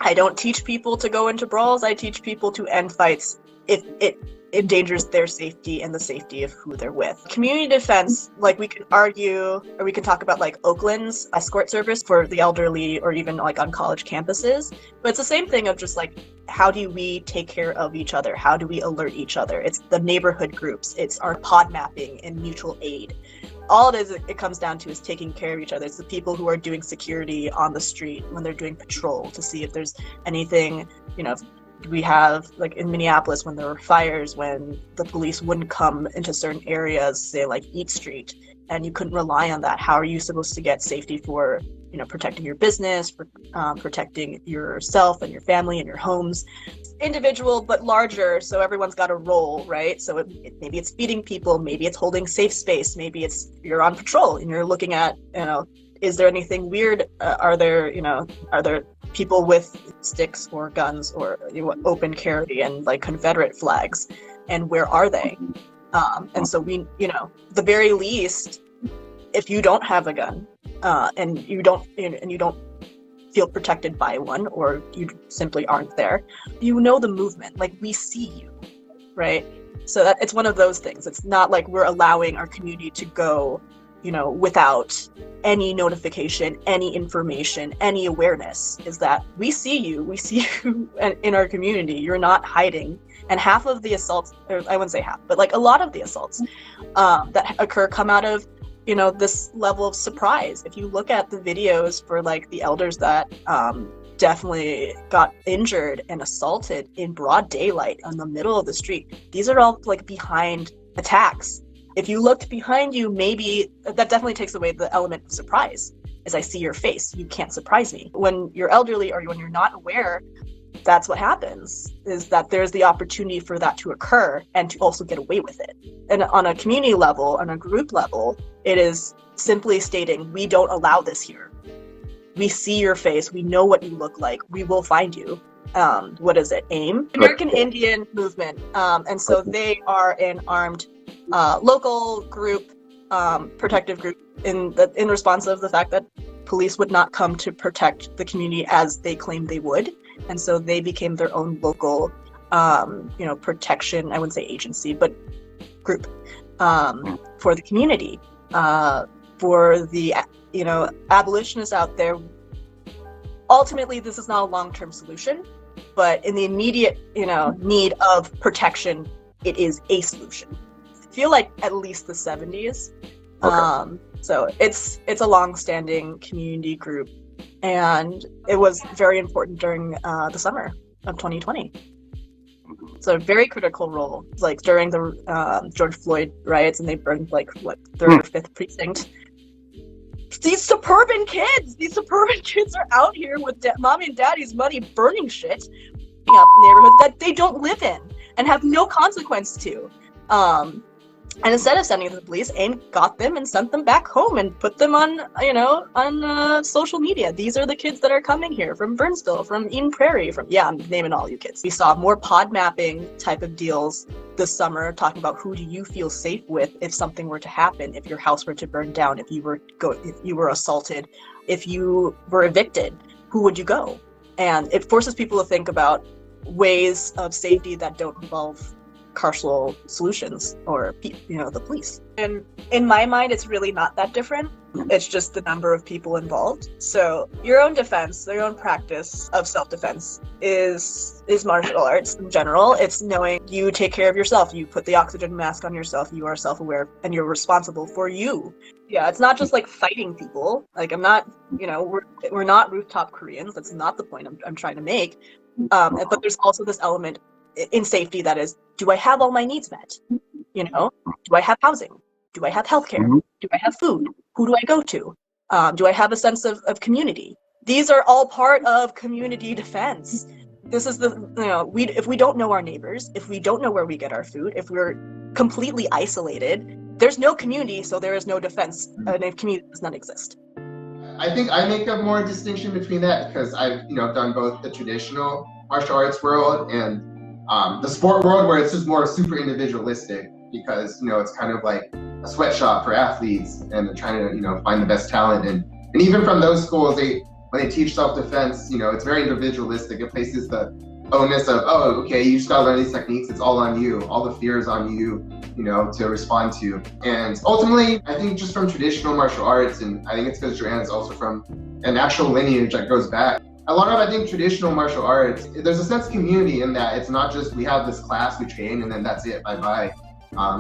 I don't teach people to go into brawls. I teach people to end fights if it endangers their safety and the safety of who they're with. Community defense, like we can argue, or we can talk about like Oakland's escort service for the elderly, or even like on college campuses. But it's the same thing of just like, how do we take care of each other? How do we alert each other? It's the neighborhood groups. It's our pod mapping and mutual aid. All it comes down to is taking care of each other. It's the people who are doing security on the street when they're doing patrol to see if there's anything, you know, we have, like in Minneapolis, when there were fires, when the police wouldn't come into certain areas, say like Eat Street, and you couldn't rely on that. How are you supposed to get safety for, you know, protecting your business, for protecting yourself and your family and your homes? Individual, but larger, so everyone's got a role, right? So maybe it's feeding people, maybe it's holding safe space, maybe it's you're on patrol and you're looking at, you know, is there anything weird? Are there people with sticks or guns or open carry and like Confederate flags, and where are they? And so we, you know, the very least, if you don't have a gun and you don't feel protected by one, or you simply aren't there, you know the movement, like we see you, right? So that it's one of those things. It's not like we're allowing our community to go, you know, without any notification, any information, any awareness. Is that we see you in our community. You're not hiding. And half of the assaults, or I wouldn't say half, but like a lot of the assaults that occur come out of, you know, this level of surprise. If you look at the videos for like the elders that definitely got injured and assaulted in broad daylight on the middle of the street, these are all like behind attacks. If you looked behind you, maybe that definitely takes away the element of surprise. As I see your face, you can't surprise me. When you're elderly or when you're not aware, that's what happens, is that there's the opportunity for that to occur and to also get away with it. And on a community level, on a group level, it is simply stating, we don't allow this here. We see your face, we know what you look like, we will find you. What is it, AIM? American Indian Movement. And so they are an armed local group, protective group in response of the fact that police would not come to protect the community as they claimed they would. And so they became their own local, protection, I wouldn't say agency, but group for the community. For the, abolitionists out there, ultimately, this is not a long-term solution, but in the immediate, need of protection, it is a solution. I feel like at least the 70s. Okay. So it's a long-standing community group, and it was very important during the summer of 2020. It's a very critical role. Like during the George Floyd riots, and they burned third or fifth precinct. These suburban kids are out here with mommy and daddy's money burning shit up neighborhoods that they don't live in and have no consequence to. And instead of sending them to the police, AIM got them and sent them back home and put them on social media. These are the kids that are coming here from Burnsville, from Eden Prairie, I'm naming all you kids. We saw more pod mapping type of deals this summer, talking about who do you feel safe with if something were to happen, if your house were to burn down, if you were assaulted, if you were evicted, who would you go? And it forces people to think about ways of safety that don't involve carceral solutions or the police. And in my mind, it's really not that different. It's just the number of people involved. So your own defense, your own practice of self-defense is martial arts in general. It's knowing you take care of yourself. You put the oxygen mask on yourself. You are self-aware and you're responsible for you. Yeah, it's not just like fighting people. Like I'm not, we're not rooftop Koreans. That's not the point I'm trying to make. But there's also this element in safety that is, do I have all my needs met? Do I have housing? Do I have healthcare? Do I have food? Who do I go to? Do I have a sense of community? These are all part of community defense. This is if we don't know our neighbors, if we don't know where we get our food, if we're completely isolated, there's no community, so there is no defense, and if community does not exist. I think I make a more distinction between that because I've done both the traditional martial arts world and the sport world, where it's just more super individualistic because it's kind of like a sweatshop for athletes and they're trying to find the best talent, and even from those schools when they teach self-defense, it's very individualistic. It places the onus of, oh, okay, you just gotta learn these techniques. It's all on you. All the fear is on you, to respond to. And ultimately, I think just from traditional martial arts, and I think it's because Joanne is also from an actual lineage that goes back. A lot of, I think, traditional martial arts, there's a sense of community in that it's not just we have this class, we train, and then that's it, bye-bye.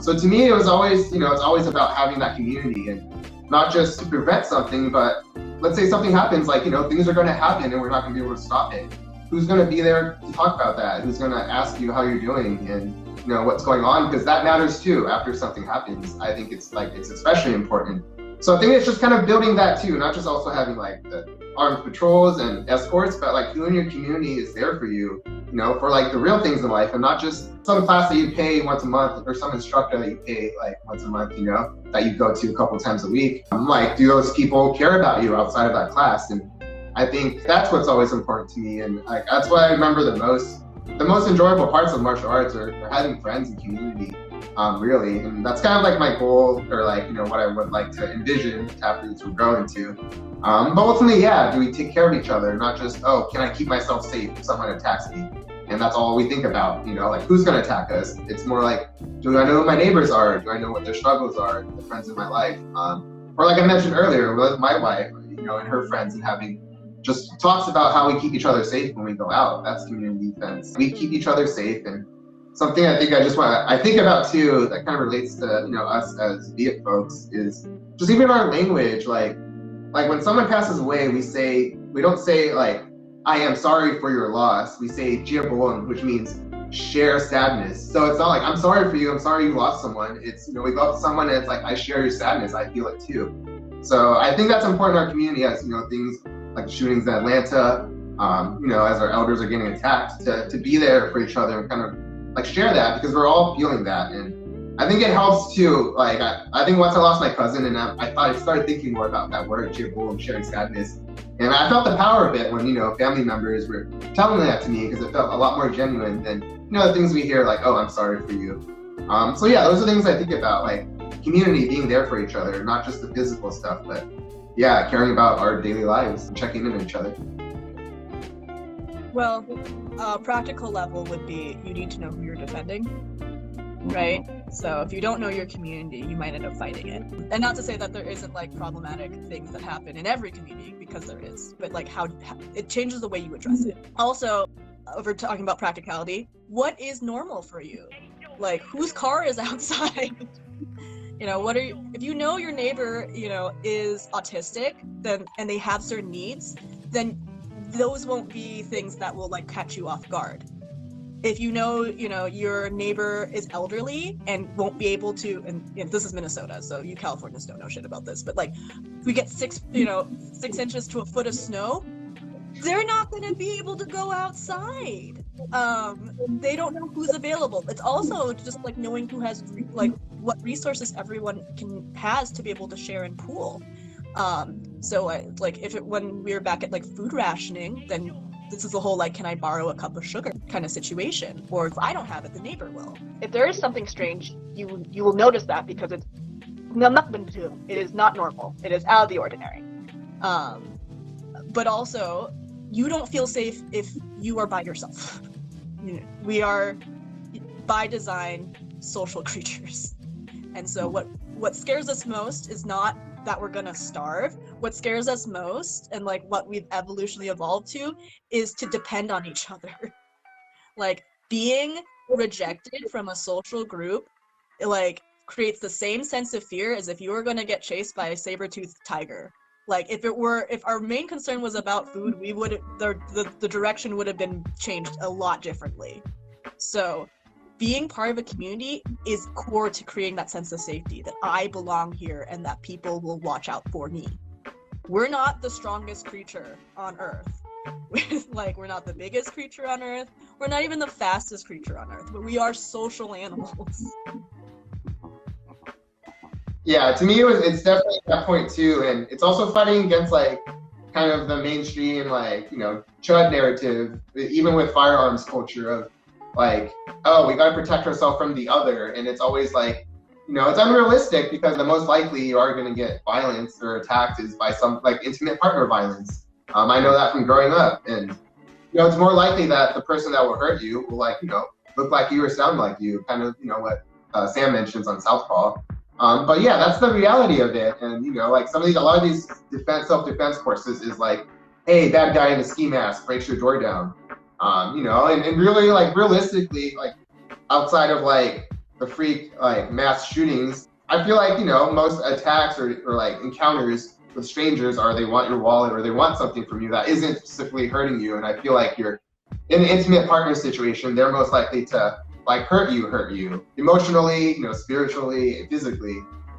So to me, it was always, it's always about having that community, and not just to prevent something, but let's say something happens, like, things are going to happen and we're not going to be able to stop it. Who's going to be there to talk about that? Who's going to ask you how you're doing and, what's going on? Because that matters too after something happens. I think it's especially important. So I think it's just kind of building that too, not just also having like the armed patrols and escorts, but like who in your community is there for you, for like the real things in life, and not just some class that you pay once a month or some instructor that you pay like once a month, that you go to a couple times a week. Like, do those people care about you outside of that class? And I think that's what's always important to me. And like, that's what I remember the most enjoyable parts of martial arts are having friends and community, really. And that's kind of like my goal, or like, what I would like to envision Taproots would grow into. But ultimately, yeah, do we take care of each other? Not just, oh, can I keep myself safe if someone attacks me? And that's all we think about, like who's gonna attack us? It's more like, do I know who my neighbors are? Do I know what their struggles are, the friends in my life? Or like I mentioned earlier with my wife, and her friends, and having just talks about how we keep each other safe when we go out. That's community defense. We keep each other safe. And something I think I think about too, that kind of relates to, us as Viet folks, is just even our language. Like when someone passes away, we don't say like, I am sorry for your loss. We say Chia Boen, which means share sadness. So it's not like, I'm sorry for you, I'm sorry you lost someone. It's, we go up to someone and it's like, I share your sadness, I feel it too. So I think that's important in our community, as things like shootings in Atlanta, as our elders are getting attacked, to be there for each other and kind of like share that, because we're all feeling that. And I think it helps too. Like I think once I lost my cousin, and I started thinking more about that word, Chia Boen, sharing sadness. And I felt the power of it when, family members were telling that to me, because it felt a lot more genuine than, the things we hear like, oh, I'm sorry for you. So yeah, those are things I think about, like community, being there for each other, not just the physical stuff, but yeah, caring about our daily lives and checking in on each other. Well, practical level would be, you need to know who you're defending, right? So if you don't know your community, you might end up fighting it. And not to say that there isn't like problematic things that happen in every community, because there is, but like how it changes the way you address it. Also, if we're talking about practicality, what is normal for you? Like, whose car is outside? If you know your neighbor, is autistic, then, and they have certain needs, then those won't be things that will like catch you off guard. If your neighbor is elderly and won't be able to, and this is Minnesota, so you Californians don't know shit about this, but like, if we get 6 inches to a foot of snow, they're not going to be able to go outside. They don't know who's available. It's also just like knowing who has what resources everyone has to be able to share and pool. When we were back at like food rationing, then this is the whole like, can I borrow a cup of sugar kind of situation, or if I don't have it, the neighbor will. If there is something strange, you will notice that, because it's nothing to do. It is not normal. It is out of the ordinary. But also, you don't feel safe if you are by yourself. We are by design social creatures, and so what scares us most is not that we're gonna starve. What scares us most, and like what we've evolutionally evolved to, is to depend on each other. Like, being rejected from a social group, like, creates the same sense of fear as if you were gonna get chased by a saber-toothed tiger. Like, if our main concern was about food, the direction would have been changed a lot differently. So being part of a community is core to creating that sense of safety, that I belong here and that people will watch out for me. We're not the strongest creature on Earth. We're not the biggest creature on Earth. We're not even the fastest creature on Earth, but we are social animals. Yeah, to me, it's definitely that point too, and it's also fighting against like kind of the mainstream chud narrative, even with firearms culture of like, oh, we gotta protect ourselves from the other, and it's always like, it's unrealistic, because the most likely you are gonna get violence or attacked is by some like intimate partner violence. I know that from growing up, and it's more likely that the person that will hurt you will look like you or sound like you, kind of what Sam mentions on Southpaw. But yeah, that's the reality of it. And like a lot of these self-defense courses is like, hey, bad guy in a ski mask breaks your door down. And really realistically, like outside of like the freak like mass shootings, I feel like most attacks or like encounters with strangers are they want your wallet or they want something from you that isn't specifically hurting you. And I feel like you're in an intimate partner situation, they're most likely to like hurt you emotionally, spiritually, physically.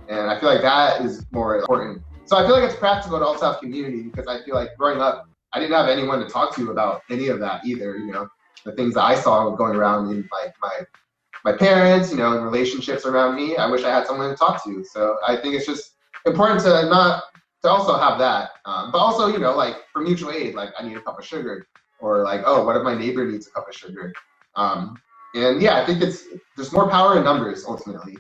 And I feel like that is more important. So I feel like it's practical to also have community, because I feel like growing up, I didn't have anyone to talk to about any of that either. The things that I saw going around in like my parents, and relationships around me, I wish I had someone to talk to. So I think it's just important to also have that. But also, like for mutual aid, like I need a cup of sugar, or like, oh, what if my neighbor needs a cup of sugar? And yeah, I think there's more power in numbers ultimately.